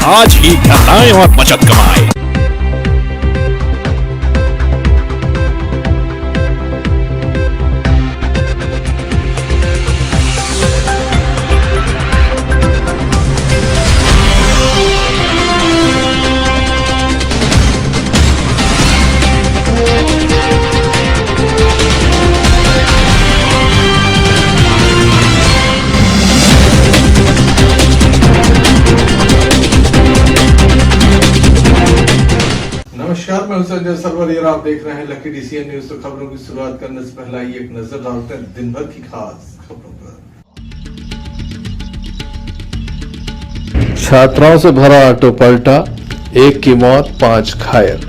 आज ही घर आए और बचत कमाएं। नमस्कार, मैं संजय सरवर और आप देख रहे हैं लकी डीसीएन न्यूज। तो खबरों की शुरुआत करने से पहले ही एक नजर डालते हैं दिन भर की खास खबरों पर। छात्राओं से भरा ऑटो पलटा, 1 की मौत 5 घायल।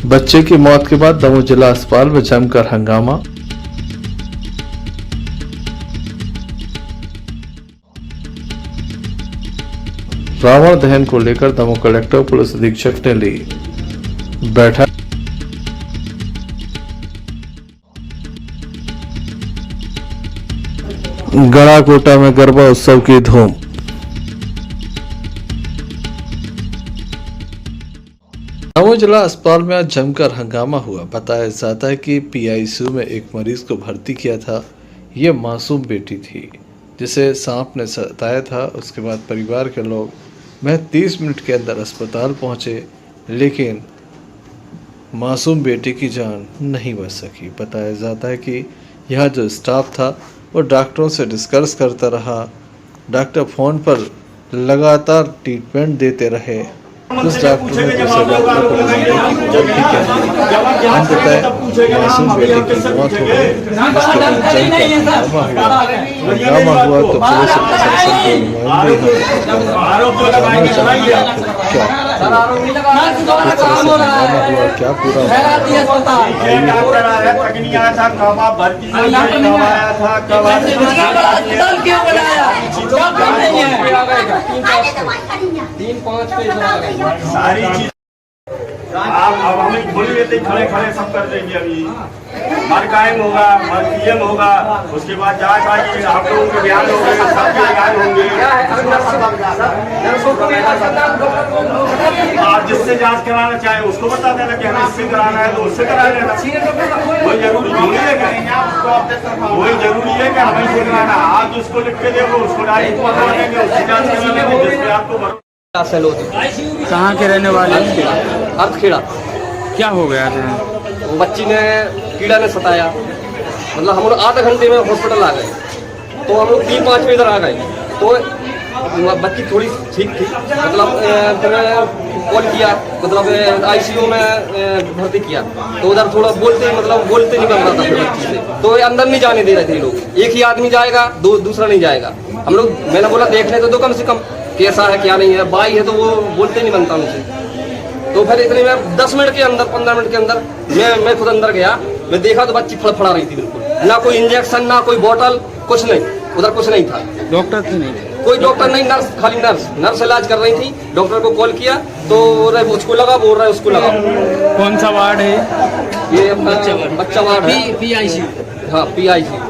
बच्चे की मौत के बाद दमोह जिला अस्पताल में जमकर हंगामा। रावण दहन को लेकर दमोह कलेक्टर पुलिस अधीक्षक ने ली बैठक। गड़ाकोटा में गरबा उत्सव की धूम। दमोह जिला अस्पताल में आज जमकर हंगामा हुआ। बताया जाता है कि पीआईसीयू में एक मरीज को भर्ती किया था। ये मासूम बेटी थी जिसे सांप ने सताया था। उसके बाद परिवार के लोग महज 30 मिनट के अंदर अस्पताल पहुंचे, लेकिन मासूम बेटी की जान नहीं बच सकी। बताया जाता है कि यह जो स्टाफ था वो डॉक्टरों से डिस्कस करता रहा। डॉक्टर फ़ोन पर लगातार ट्रीटमेंट देते रहे। उस डॉक्टर ने दूसरे डॉक्टर को बुलाने की कोशिश की। अंततः मासूम बेटी की मौत हो गई। इसके बाद हंगामा हुआ तो पुलिस और प्रशासन के नुमाइंदे क्या पूरा सारी चीज अब हमें खोल लेते खड़े खड़े सब कर देंगे। अभी मर कायम होगा, मर पीएम होगा, उसके बाद जांच आएगी, आप लोगों के बयान होंगे, सबके बयान होंगे। आप जिससे जांच कराना चाहे उसको बता देना कि हमें इससे कराना है तो उससे करा लेना। वही जरूरी नहीं है कि हमें इससे कराना। आप जिसको लिख के देखो उसको डायरेक्ट बता देंगे, उससे जांच करा लेंगे जिससे आपको। कहाँ के रहने वाले? अर्थखेड़ा। क्या हो गया था? वो बच्ची ने कीड़ा ने सताया। मतलब हम लोग आधे घंटे में हॉस्पिटल आ गए, तो हम लोग 3-5 बजे इधर आ गए। तो बच्ची थोड़ी ठीक थी, मतलब कॉल किया, मतलब आईसीयू में भर्ती किया। तो उधर थोड़ा बोलते नहीं बन रहा था बच्ची से, तो अंदर नहीं जाने दे रहे थे लोग। एक ही आदमी जाएगा, दूसरा नहीं जाएगा। हम लोग, मैंने बोला देखने तो दो कम से कम कैसा है क्या नहीं है। बाई है तो वो बोलते नहीं बनता उनसे। तो फिर इतने में 10 मिनट के अंदर 15 मिनट के अंदर मैं खुद अंदर गया। मैं देखा तो बच्ची फड़फड़ा रही थी बिल्कुल। ना कोई इंजेक्शन, ना कोई बोतल, कुछ नहीं, उधर कुछ नहीं था। डॉक्टर थे नहीं? कोई डॉक्टर नहीं, नर्स, खाली नर्स इलाज कर रही थी। डॉक्टर को कॉल किया तो उसको लगा, बोल रहा है उसको लगा। कौन सा वार्ड है ये? बच्चा वार्ड है, पीआईसीयू। हाँ, पीआईसीयू।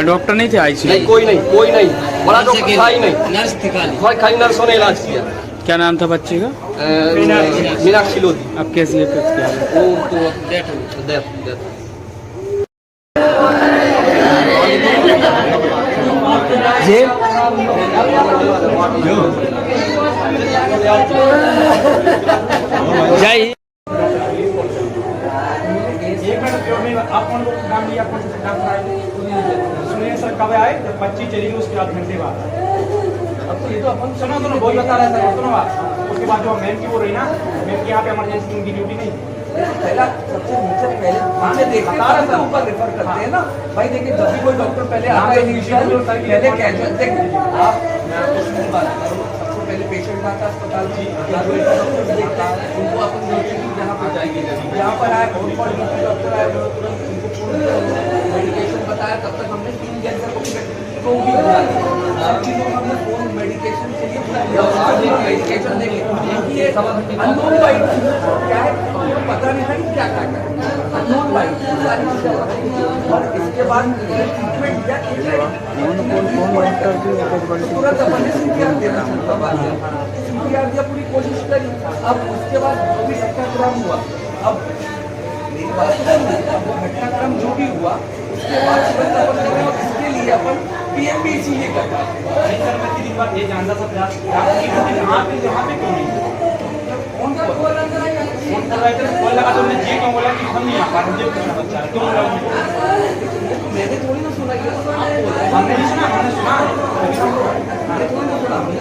डॉक्टर नहीं थे आईसीयू? नहीं, कोई नहीं। बड़ा डॉक्टर था ही नहीं, नर्स थी खाली नर्सों ने इलाज किया। क्या नाम था बच्चे का? मीनाक्षी लोधी। अब कैसी है? वो तो डेथ। जय सुनिए सर, कब आए? जब बच्ची चली गई उसके 8 घंटे बाद। अब तो ये तो अपन सुनो वही बता रहे थे। सुनो बात, उसके बाद जो मैम की वो रही ना, मैम की यहाँ पे इमरजेंसी की उनकी ड्यूटी नहीं। पहला सबसे नीचे देखते हैं, ऊपर रेफर करते हैं ना भाई। देखिए जब भी कोई डॉक्टर पहले आता है इनिशियल, पहले कैजुअल देखिए आप, सबसे पहले पेशेंट आता है अस्पताल में, उनको अपन यहाँ पर जाएंगे। यहाँ पर आए डॉक्टर आए, उनको मेडिकेशन बताया। तब तक हमने 3 कैंसर को जो भी हुआ सब चीजों का हमने फोन मेडिकेशन के लिए मेडिकेशन देंगे ये अननोन वाइट क्या है पता नहीं था कि क्या क्या है अननोन वाइट सारी चीजें और इसके बाद ट्रीटमेंट दिया तुरंत अपन ने CPR देना शुरू कर दिया CPR दिया पूरी कोशिश करी अब उसके बाद जो भी घटनाक्रम हुआ अब मेरी बात सुनिए अब वो घटनाक्रम जो भी हुआ उसके बाद तुरंत अपन ने इसके लिए अपन PMB इसीलिए कर रहा है सर मैं तेरी बात ये जानता था यहाँ पे क्यों नहीं कौन कर फोन कर रहा है कॉल लगा तो हमने जी क्यों बोला कि हम नहीं आ पा रहे मुझे पूछना बच्चा क्यों बोला मैंने थोड़ी ना सुना ये तो आप बोल रहे हैं हमने नहीं सुना हमने सुना मैंने थोड़ी ना सुना हमने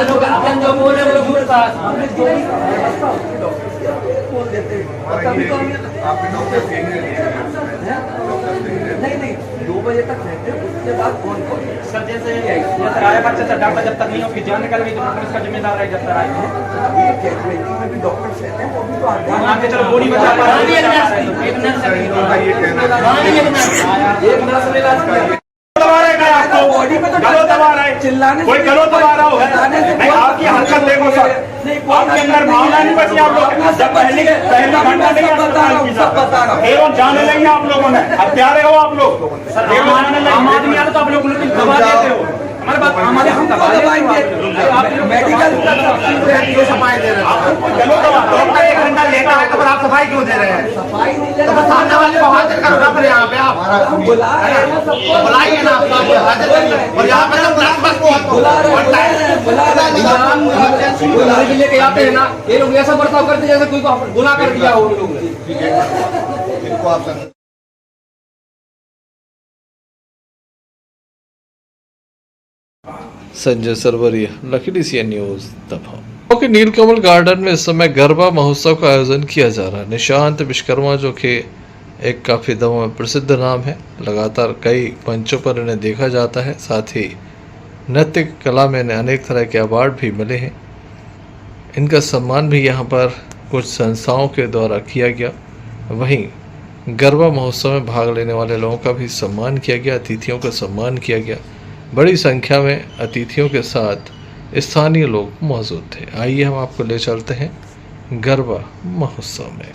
तुरंत अपन जो बोल रहे हैं वो लोग बोलता है। हमने जो भी व्यवस्था होती डॉक्टर बोल देते और कभी तो हमने नहीं 2 बजे तक रहते उसके बाद फोन कॉल सर जैसे आया बच्चा था डाटा जब तक नहीं उसकी जान निकल गई तो डॉक्टर इसका जिम्मेदार है जब तक आए ये कैजुअलिटी में भी डॉक्टर्स रहते हैं वो भी तो आते हैं मान के चलो बॉडी बचा पा रहे हैं एक नर्स ने इलाज किया दबा रहे हैं आपको बॉडी में तो गलो दबा रहे हैं चिल्लाने कोई गलो दबा रहा हो नहीं आपकी हरकत देखो सर आपके अंदर भावना नहीं बची आप लोग जब पहली घंटा नहीं एवं जाने लेंगे आप लोगों ने हत्यारे हो आप लोग आम आदमी आते तो आप लोग दबा देते हो हमारे बात हमारे हम दबा दबाएंगे मेडिकल सफाई दे रहे हैं गलो दबा डॉक्टर 1 घंटा लेता है तो फिर आप सफाई क्यों दे रहे हैं सफाई नहीं ले तो फिर सामने वाले को हाजिर करो ना फिर यहाँ पे आप बुला रहे हैं सबको बुलाइए ना आप हाजिर करिए और यहाँ पे सब बस बुला रहे बुलाने के लिए के आते हैं ना ये लोग ऐसा बर्ताव करते जैसे कोई को गुनाह कर दिया हो उन लोगों ने संजय सरवरिया, लखीडीसीएन न्यूज दमोह। के नीलकमल गार्डन में इस समय गरबा महोत्सव का आयोजन किया जा रहा है। निशांत विश्वकर्मा जो कि एक काफ़ी दमोह में प्रसिद्ध नाम है, लगातार कई मंचों पर इन्हें देखा जाता है। साथ ही नृत्य कला में इन्हें अनेक तरह के अवार्ड भी मिले हैं। इनका सम्मान भी यहाँ पर कुछ संस्थाओं के द्वारा किया गया। वहीं गरबा महोत्सव में भाग लेने वाले लोगों का भी सम्मान किया गया, अतिथियों का सम्मान किया गया। बड़ी संख्या में अतिथियों के साथ स्थानीय लोग मौजूद थे। आइए हम आपको ले चलते हैं गरबा महोत्सव में।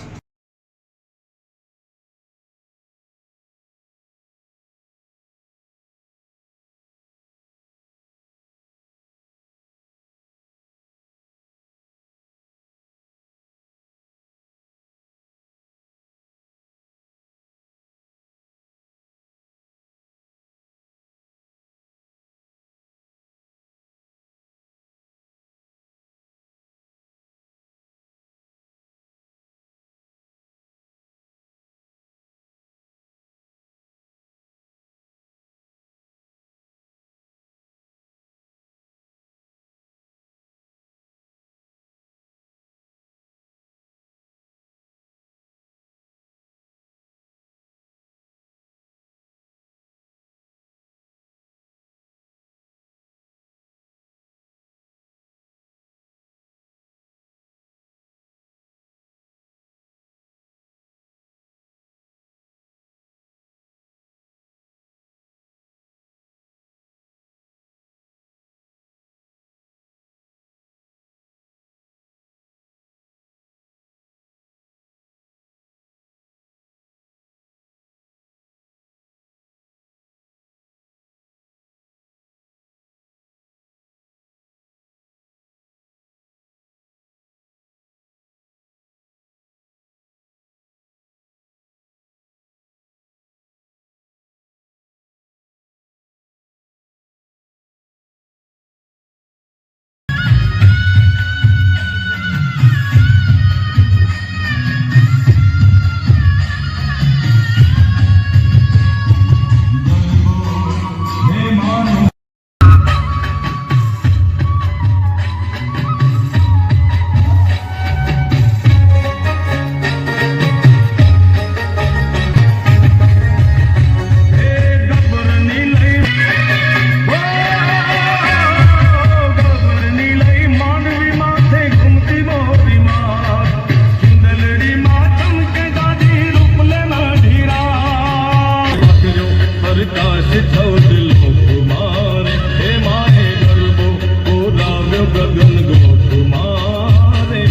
हर काश छौ दिलो तुम्हारे हे माए गर्भो ओ राव गगन गो तुम्हारे।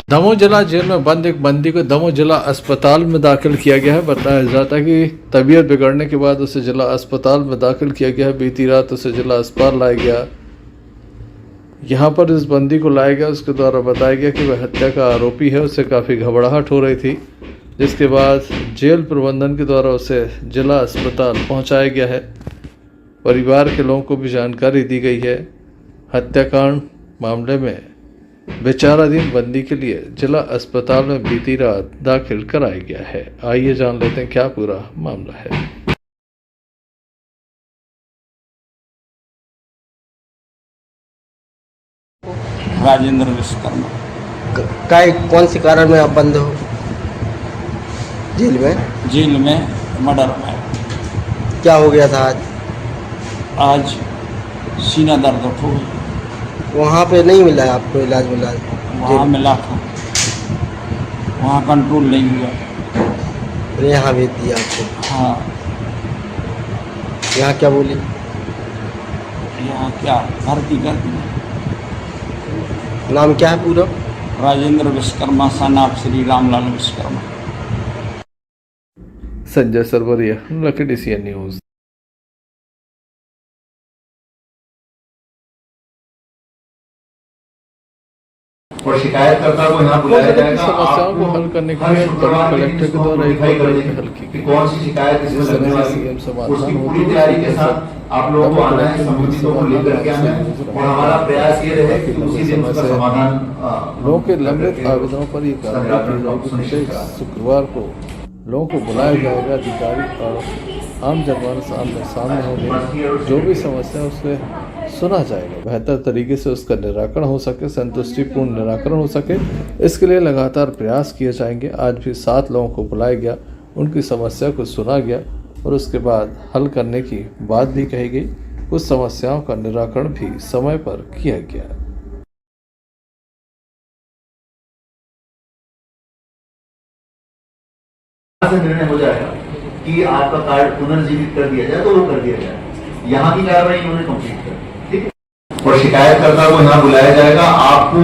दमोह जिला जेल में बंद एक बंदी को दमोह जिला अस्पताल में दाखिल किया गया है। बताया जाता है कि तबीयत बिगड़ने के बाद उसे जिला अस्पताल में दाखिल किया गया है। बीती रात उसे जिला अस्पताल लाया गया। यहाँ पर इस बंदी को लाया गया, उसके द्वारा बताया गया कि वह हत्या का आरोपी है। उसे काफ़ी घबराहट हो रही थी, जिसके बाद जेल प्रबंधन के द्वारा उसे जिला अस्पताल पहुँचाया गया है। परिवार के लोगों को भी जानकारी दी गई है। हत्याकांड मामले में विचाराधीन बंदी के लिए जिला अस्पताल में बीती रात दाखिल कराया गया है। आइए जान लेते हैं क्या पूरा मामला है। राजेंद्र विश्वकर्मा। कौन सी कारण में आप बंद हो जेल में? जेल में मर्डर में। क्या हो गया था आज? आज सीना दर्द उठो। वहाँ पे नहीं मिला है आपको इलाज? मिला वहाँ मिला था, वहाँ कंट्रोल नहीं हुआ, यहाँ भेज दिया आपको? हाँ। यहाँ क्या बोली? यहाँ क्या भर्ती कर दी। नाम क्या है पूरा? Rajendra Vishwakarma son of Shri Ramlal Vishwakarma. Sanjay Sarwaria, lucky DCN news. और शिकायतकर्ता को यहाँ बुलाया जाएगा। समस्याओं को हल करने के लिए कलेक्टर के द्वारा एक हल की कौन सी शिकायत इसमें लगने वाली है, उसकी पूरी तैयारी के साथ आप लोगों को आना है, संबंधितों को लेकर के आना है और हमारा प्रयास ये रहे कि उसी दिन उसका समाधान लोगों के लंबित आवेदनों पर ये कार्रवाई शुक्रवार को लोगों को बुलाया जाएगा। अधिकारी और आम जनमानस सामने होंगे, जो भी समस्या है उससे सुना जाएगा, बेहतर तरीके से उसका निराकरण हो सके, संतुष्टिपूर्ण निराकरण हो सके, इसके लिए लगातार प्रयास किए जाएंगे। आज भी 7 लोगों को बुलाया गया, उनकी समस्या को सुना गया और उसके बाद हल करने की बात भी कही गई। कुछ समस्याओं का निराकरण भी समय पर किया गया। निर्णय हो जाएगा कि आपका कार्ड पुनर्जीवित कर दिया जाए तो वो कर दिया जाए। यहाँ की कार्रवाई उन्होंने कंप्लीट कर, ठीक है। और शिकायतकर्ता को यहाँ बुलाया जाएगा। आपको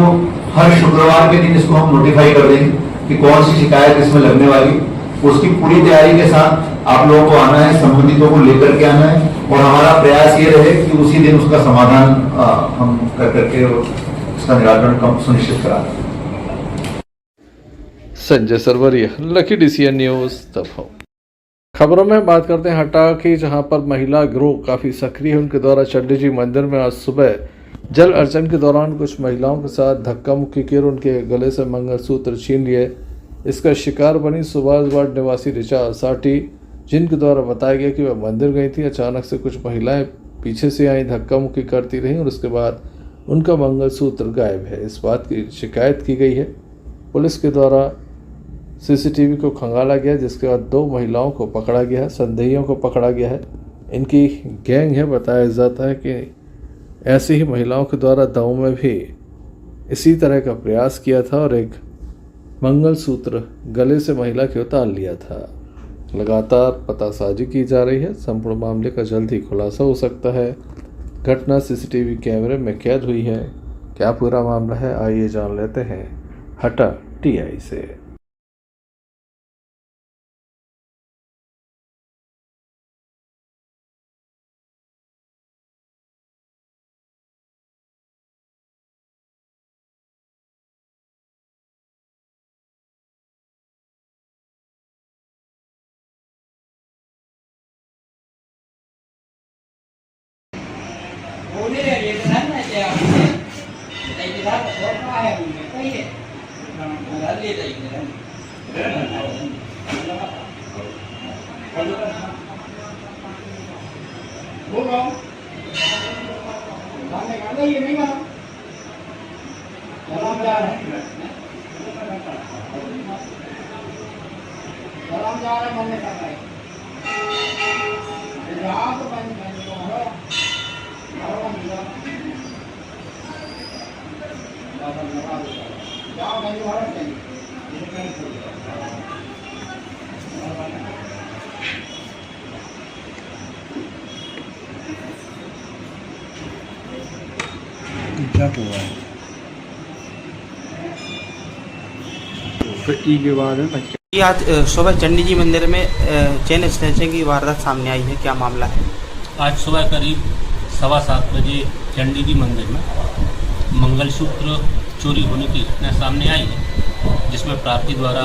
हर शुक्रवार के दिन इसको हम नोटिफाई कर देंगे कि कौन सी शिकायत इसमें लगने वाली, उसकी पूरी तैयारी के साथ आप लोगों को आना है, संबंधितों को लेकर के आना है और हमारा प्रयास ये रहे कि उसी दिन उसका समाधान हम कर करके उसका निराकरण सुनिश्चित करा दें। Sanjay Sarwaria, lucky DCN news Damoh. खबरों में बात करते हैं हटा की, जहां पर महिला गिरोह काफ़ी सक्रिय है। उनके द्वारा चंडी जी मंदिर में आज सुबह जल अर्चन के दौरान कुछ महिलाओं के साथ धक्का मुक्की कर उनके गले से मंगलसूत्र छीन लिए। इसका शिकार बनी सुभाष वार्ड निवासी ऋचा साटी, जिनके द्वारा बताया गया कि वह मंदिर गई थी। अचानक से कुछ महिलाएं पीछे से आई, धक्का मुक्की करती रहीं और उसके बाद उनका मंगलसूत्र गायब है। इस बात की शिकायत की गई है। पुलिस के द्वारा CCTV को खंगाला गया, जिसके बाद 2 महिलाओं को पकड़ा गया है, संदेहियों को पकड़ा गया है। इनकी गैंग है। बताया जाता है कि ऐसी ही महिलाओं के द्वारा दमोह में भी इसी तरह का प्रयास किया था और एक मंगलसूत्र गले से महिला के उतार लिया था। लगातार पतासाजी की जा रही है। संपूर्ण मामले का जल्द ही खुलासा हो सकता है। घटना CCTV कैमरे में कैद हुई है। क्या पूरा मामला है, आइए जान लेते हैं हटा TI से। हुआ है। फिर ई के बाद है बच्चा। ये आज सुबह चंडी जी मंदिर में चेन स्नैचिंग की वारदात सामने आई है, क्या मामला है? आज सुबह करीब 7:15 बजे चंडी जी मंदिर में मंगलसूत्र चोरी होने की घटना सामने आई है, जिसमें प्रार्थी द्वारा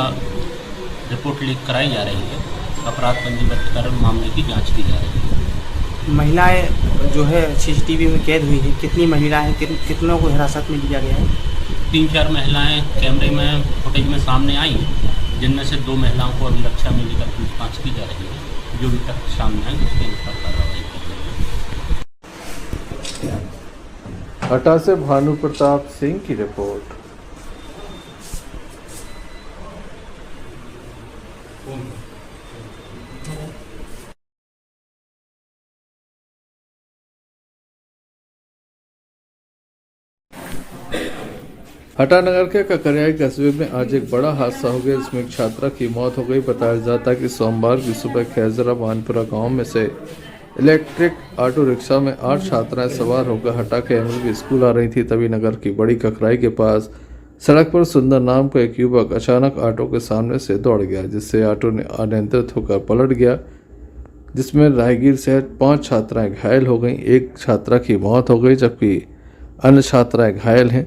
रिपोर्ट लीक कराई जा रही है। अपराध पंजीबद्ध कर मामले की जांच की जा रही है। महिलाएं जो है सीसीटीवी में कैद हुई है, कितनी महिलाएं हैं, कितनों को हिरासत में लिया गया है? 3-4 महिलाएं कैमरे में फुटेज में सामने आई हैं, जिनमें से 2 महिलाओं को अभी रक्षा में लेकर पूछताछ की जा रही है। जो भी तथ्य सामने आए उसके अनुसार कार्रवाई की जाएगी। हटा से भानु प्रताप सिंह की रिपोर्ट। हटा नगर के ककरियाई कस्बे में आज एक बड़ा हादसा हो गया, जिसमें एक छात्रा की मौत हो गई। बताया जाता है कि सोमवार की सुबह खैजरा मानपुरा गांव में से इलेक्ट्रिक ऑटो रिक्शा में 8 छात्राएं सवार होकर हटा के एमएलबी स्कूल आ रही थी। तभी नगर की बड़ी ककराई के पास सड़क पर सुंदर नाम का एक युवक अचानक ऑटो के सामने से दौड़ गया, जिससे ऑटो ने अनियंत्रित होकर पलट गया, जिसमें राहगीर सहित 5 छात्राएं घायल हो गईं। एक छात्रा की मौत हो गई, जबकि अन्य छात्राएं घायल हैं।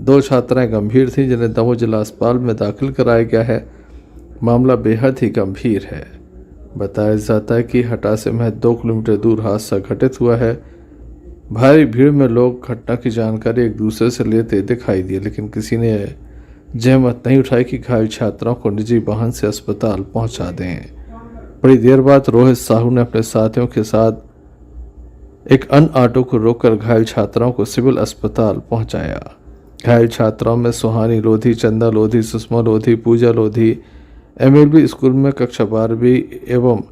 2 छात्राएं गंभीर थीं, जिन्हें दमोह जिला अस्पताल में दाखिल कराया गया है। मामला बेहद ही गंभीर है। बताया जाता है कि हटा से महज 2 किलोमीटर दूर हादसा घटित हुआ है। भारी भीड़ में लोग घटना की जानकारी एक दूसरे से लेते दिखाई दिए, लेकिन किसी ने जहमत नहीं उठाई कि घायल छात्राओं को निजी वाहन से अस्पताल पहुंचा दें। बड़ी देर बाद रोहित साहू ने अपने साथियों के साथ एक अन्य ऑटो को रोककर घायल छात्राओं को सिविल अस्पताल पहुंचाया। घायल छात्राओं में सुहानी लोधी, चंदा लोधी, सुषमा लोधी, पूजा लोधी एमएलबी स्कूल में कक्षा 12वीं एवं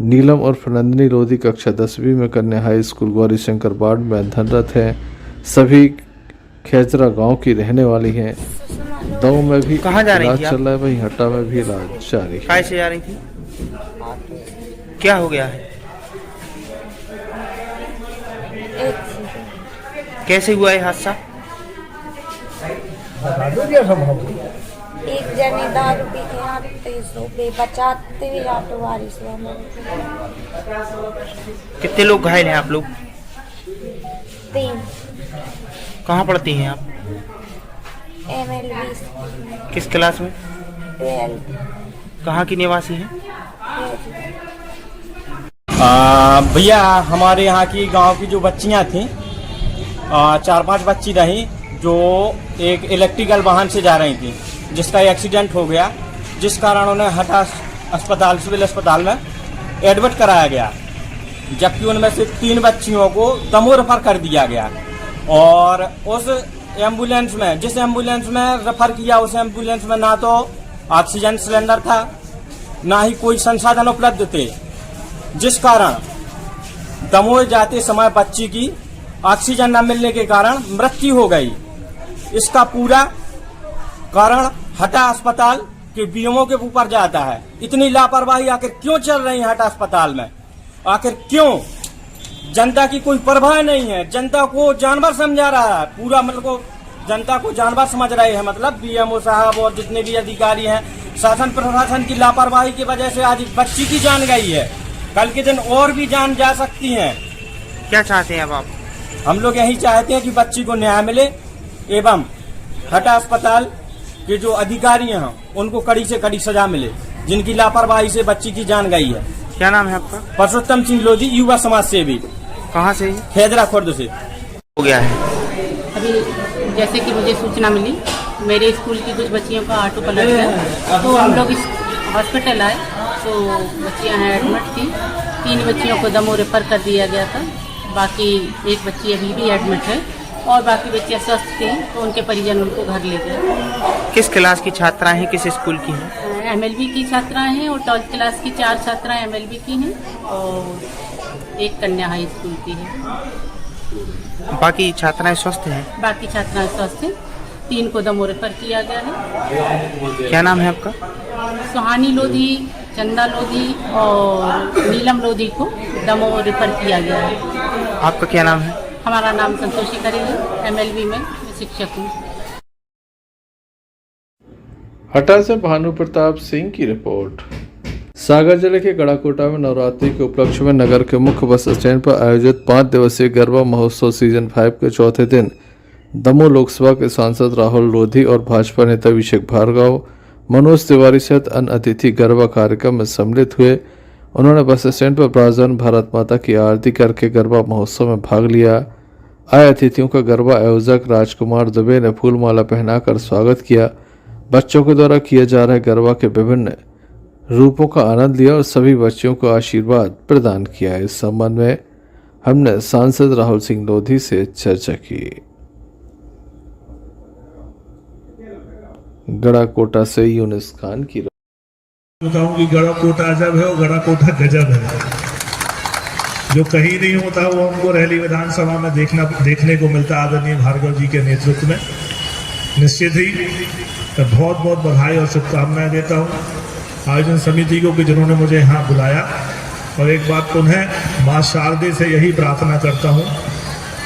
नीलम और फनंदनी लोधी कक्षा 10वीं में कन्या high school Gauri Shankar ward में अध्ययनरत हैं। सभी खैजरा गांव की रहने वाली हैं। दमोह में भी कहाँ जा रही इलाज थी चल रहा है, वहीं हटा में भी इलाज जारी है। कैसे जा रही थी? क्या हो गया है? कैसे हुआ है हादसा? एक जने दारू पी के आते सो गए, बचाते हुए ऑटो बारिश हुआ। कितने लोग घायल हैं आप लोग? 3। कहाँ पढ़ती हैं आप? MLB। किस क्लास में? 12। कहाँ की निवासी हैं? भैया हमारे यहाँ की गांव की जो बच्चियां थीं, 4-5 बच्ची रही जो एक इलेक्ट्रिकल वाहन से जा रही थी, जिसका एक्सीडेंट हो गया, जिस कारण उन्हें हटा अस्पताल सिविल अस्पताल में एडमिट कराया गया, जबकि उनमें से 3 बच्चियों को दमोह रेफर कर दिया गया। और उस एम्बुलेंस में, जिस एम्बुलेंस में रेफर किया, उस एम्बुलेंस में ना तो ऑक्सीजन सिलेंडर था, ना ही कोई संसाधन उपलब्ध थे, जिस कारण दमोह जाते समय बच्ची की ऑक्सीजन न मिलने के कारण मृत्यु हो गई। इसका पूरा कारण हटा अस्पताल के बीएमओ के ऊपर जाता है। इतनी लापरवाही आखिर क्यों चल रही है हटा अस्पताल में? आखिर क्यों? जनता की कोई परवाह नहीं है, जनता को जानवर समझा रहा है, पूरा मतलब जनता को जानवर समझ रहे हैं। मतलब बीएमओ साहब और जितने भी अधिकारी हैं, शासन प्रशासन की लापरवाही की वजह से आज बच्ची की जान गई है, कल के दिन और भी जान जा सकती है। क्या चाहते हैं अब आप? हम लोग यही चाहते हैं कि बच्ची को न्याय मिले एवं हटा अस्पताल के जो अधिकारी हैं उनको कड़ी से कड़ी सजा मिले, जिनकी लापरवाही से बच्ची की जान गई है। क्या नाम है आपका? परसोत्तम सिंह लोधी, युवा समाज सेवी। कहाँ से? खैजरा खुर्द से। हो गया है अभी जैसे कि मुझे सूचना मिली, मेरे स्कूल की कुछ बच्चियों का ऑटो पलट गया, तो हम लोग इस हॉस्पिटल आए तो बच्चियां हैं एडमिट थी। 3 बच्चियों को दमोह रेफर कर दिया गया था, बाकी एक बच्ची अभी भी एडमिट है और बाकी बच्चियां स्वस्थ थी, तो उनके परिजन उनको घर ले गए। किस क्लास की छात्राएं हैं, किस स्कूल की हैं? एमएलबी की छात्राएं हैं और 12th क्लास की 4 छात्राएं एमएलबी की हैं और एक कन्या हाई स्कूल की है। बाकी छात्राएं स्वस्थ हैं? बाकी छात्राएं स्वस्थ हैं। 3 को दमोह रेफर किया गया है। क्या नाम है आपका? सुहानी लोधी, चंदा लोधी और नीलम लोधी को दमोह रेफर किया गया है। आपका क्या नाम है? हमारा नाम संतोषी करेंगे, एमएलबी में शिक्षक हूँ। हटा से भानु प्रताप सिंह की रिपोर्ट। सागर जिले के गड़ाकोटा में नवरात्रि के उपलक्ष्य में नगर के मुख्य बस स्टैंड पर आयोजित 5 दिवसीय गरबा महोत्सव सीजन 5 के चौथे दिन दमोह लोकसभा के सांसद राहुल लोधी और भाजपा नेता अभिषेक भार्गव, मनोज तिवारी सहित अन्य अतिथि गरबा कार्यक्रम में सम्मिलित हुए। उन्होंने बस स्टैंड पर विराजमान भारत माता की आरती करके गरबा महोत्सव में भाग लिया। आए अतिथियों का गरबा आयोजक राजकुमार दुबे ने फूलमाला पहनाकर स्वागत किया। बच्चों के द्वारा किए जा रहे गरबा के विभिन्न रूपों का आनंद लिया और सभी बच्चों को आशीर्वाद प्रदान किया। इस संबंध में हमने सांसद राहुल सिंह लोधी से चर्चा की। गड़ाकोटा से यूनिस खान की बताऊं कि गड़ाकोटा अजब है और गड़ाकोटा गजब है। जो कहीं नहीं होता वो हमको रैली विधानसभा में देखने को मिलता आदरणीय भार्गव जी के नेतृत्व में। निश्चित ही मैं बहुत बहुत बधाई और शुभकामनाएं देता हूं आयोजन समिति को कि जिन्होंने मुझे यहाँ बुलाया। और एक बात पुनः माँ शारदे से यही प्रार्थना करता हूँ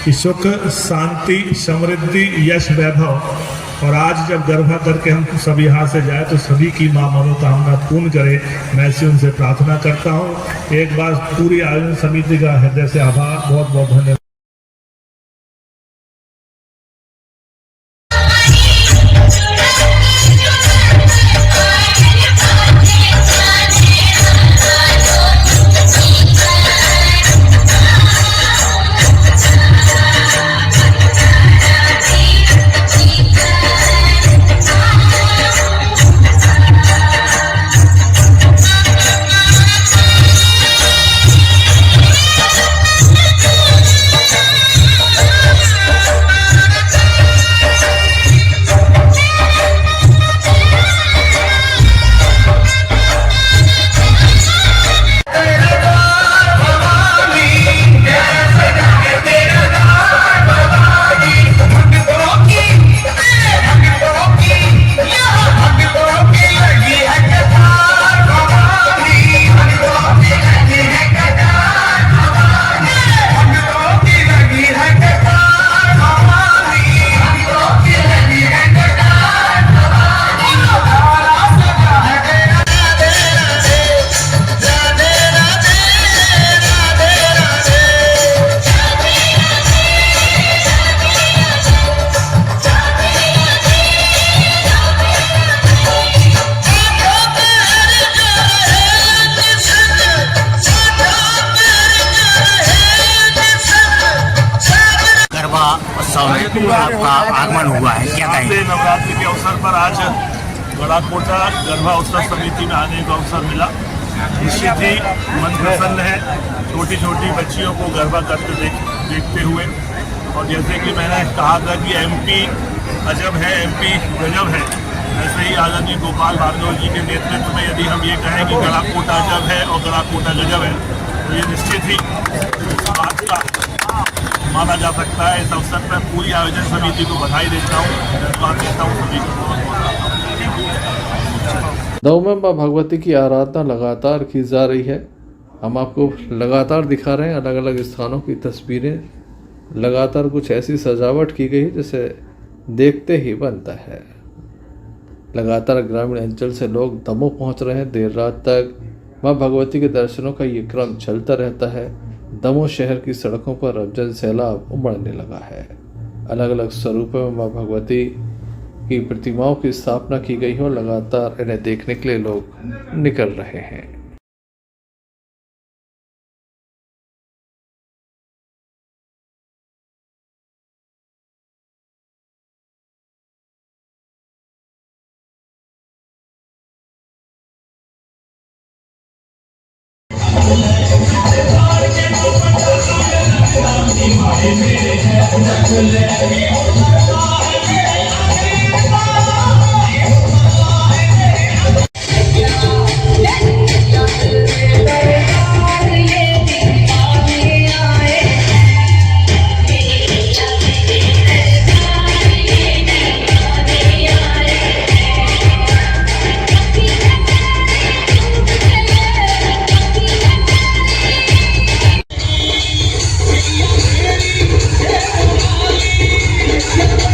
कि सुख शांति समृद्धि यश वैभव और आज जब गरबा करके हम सब यहाँ से जाए तो सभी की माँ मनोकामना पूर्ण करे, मैं ऐसी उनसे प्रार्थना करता हूँ। एक बार पूरी आयोजन समिति का हृदय से आभार, बहुत बहुत धन्यवाद। आपका आगमन हुआ है, क्या कहेंगे? नवरात्रि के अवसर पर आज गड़ाकोटा गरबा उत्सव समिति में आने का अवसर मिला। निश्चित ही मन प्रसन्न है छोटी छोटी बच्चियों को गरबा करते देखते हुए। और जैसे कि मैंने कहा था कि एमपी अजब है, एमपी गजब है, ऐसे ही आदरणीय गोपाल भार्गव जी के नेतृत्व में यदि हम ये कहें कि गड़ाकोटा अजब है और गड़ाकोटा गजब है तो ये निश्चित ही बात का माना जा सकता है। इस अवसर पर पूरी आयोजन समिति को बधाई देता हूँ, धन्यवाद देता हूँ सभी को। दमोह में मां भगवती की आराधना लगातार की जा रही है। हम आपको लगातार दिखा रहे हैं अलग अलग स्थानों की तस्वीरें। लगातार कुछ ऐसी सजावट की गई जिसे देखते ही बनता है। लगातार ग्रामीण अंचल से लोग दमोह पहुंच रहे हैं। देर रात तक मां भगवती के दर्शनों का ये क्रम चलता रहता है। दमोह शहर की सड़कों पर अब जन सैलाब उमड़ने लगा है। अलग अलग स्वरूपों में मां भगवती की प्रतिमाओं की स्थापना की गई है और लगातार इन्हें देखने के लिए लोग निकल रहे हैं। Yeah.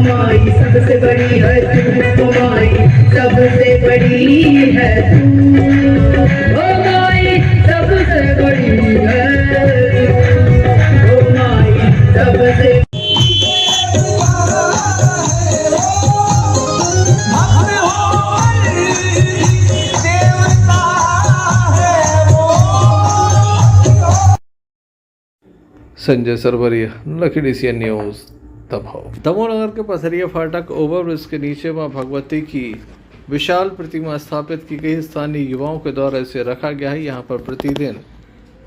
माई सबसे बड़ी है तू, ओ माई सबसे बड़ी है तू, ओ माई सबसे बड़ी है तू, ओ माई सबसे Sanjay Sarwaria, lucky DCN news Damoh. Damoh नगर के पथरिया फाटक ओवरब्रिज के नीचे मां भगवती की विशाल प्रतिमा स्थापित की गई। स्थानीय युवाओं के द्वारा इसे रखा गया है। यहां पर प्रतिदिन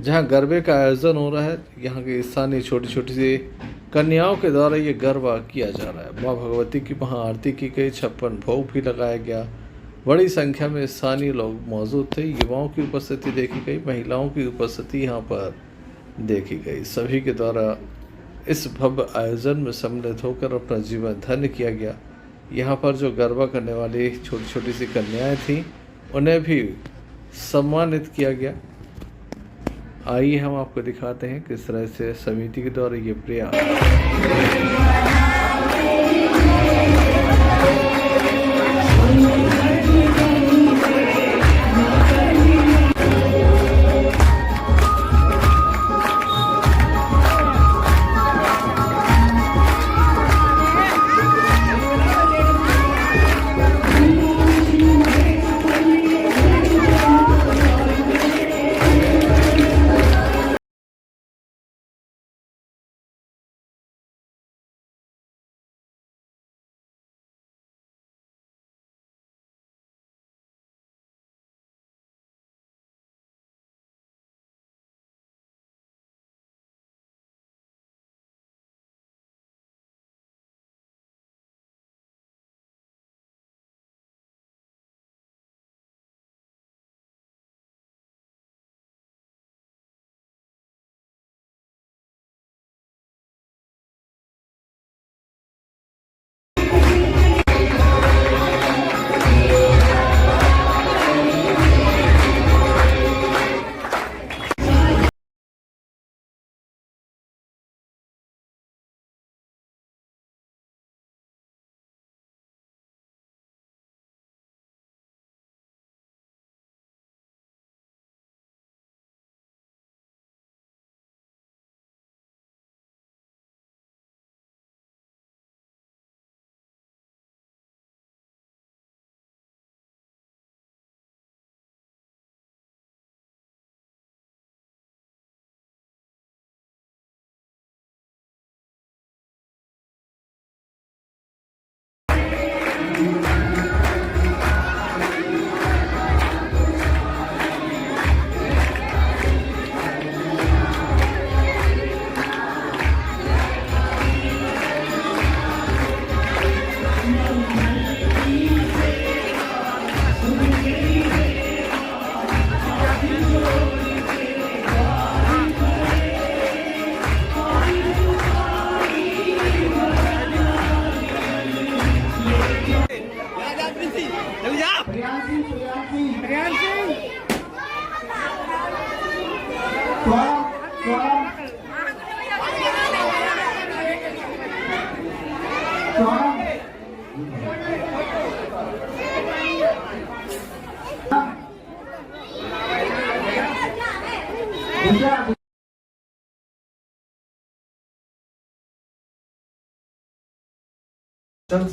जहां गरबे का आयोजन हो रहा है, यहां की स्थानीय छोटी छोटी सी कन्याओं के द्वारा ये गरबा किया जा रहा है। मां भगवती की महाआरती की गई, 56 भोग भी लगाया गया। बड़ी संख्या में स्थानीय लोग मौजूद थे। युवाओं की उपस्थिति देखी गई, महिलाओं की उपस्थिति यहाँ पर देखी गई। सभी के द्वारा इस भव्य आयोजन में सम्मिलित होकर अपना जीवन धन्य किया गया। यहाँ पर जो गरबा करने वाली छोटी छोटी सी कन्याएं थीं, उन्हें भी सम्मानित किया गया। आइए हम आपको दिखाते हैं किस तरह से समिति के द्वारा ये प्रयास।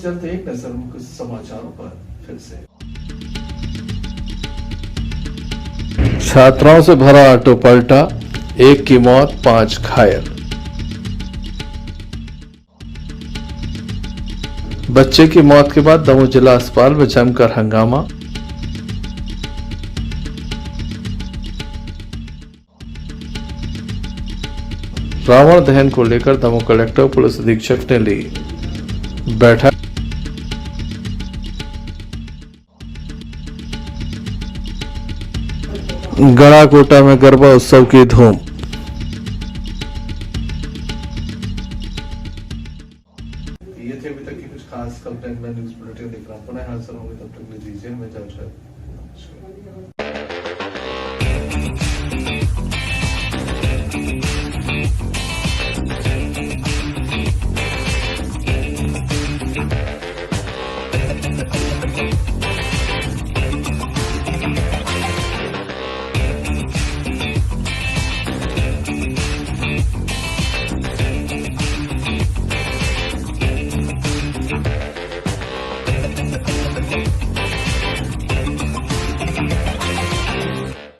जल्द एक नजर कुछ समाचारों पर फिर से। छात्राओं से भरा ऑटो पलटा, 1 की मौत, 5 घायल। बच्चे की मौत के बाद दमोह जिला अस्पताल में जमकर हंगामा। रावण दहन को लेकर दमोह कलेक्टर पुलिस अधीक्षक ने ली बैठक। गड़ाकोटा में गरबा उत्सव की धूम। ये थे अभी तक की कुछ खास कंटेंट में न्यूज बुलेटिन देख रहा हूँ। पुनः हाजिर होंगे, तब तक दीजिए हमें इजाजत।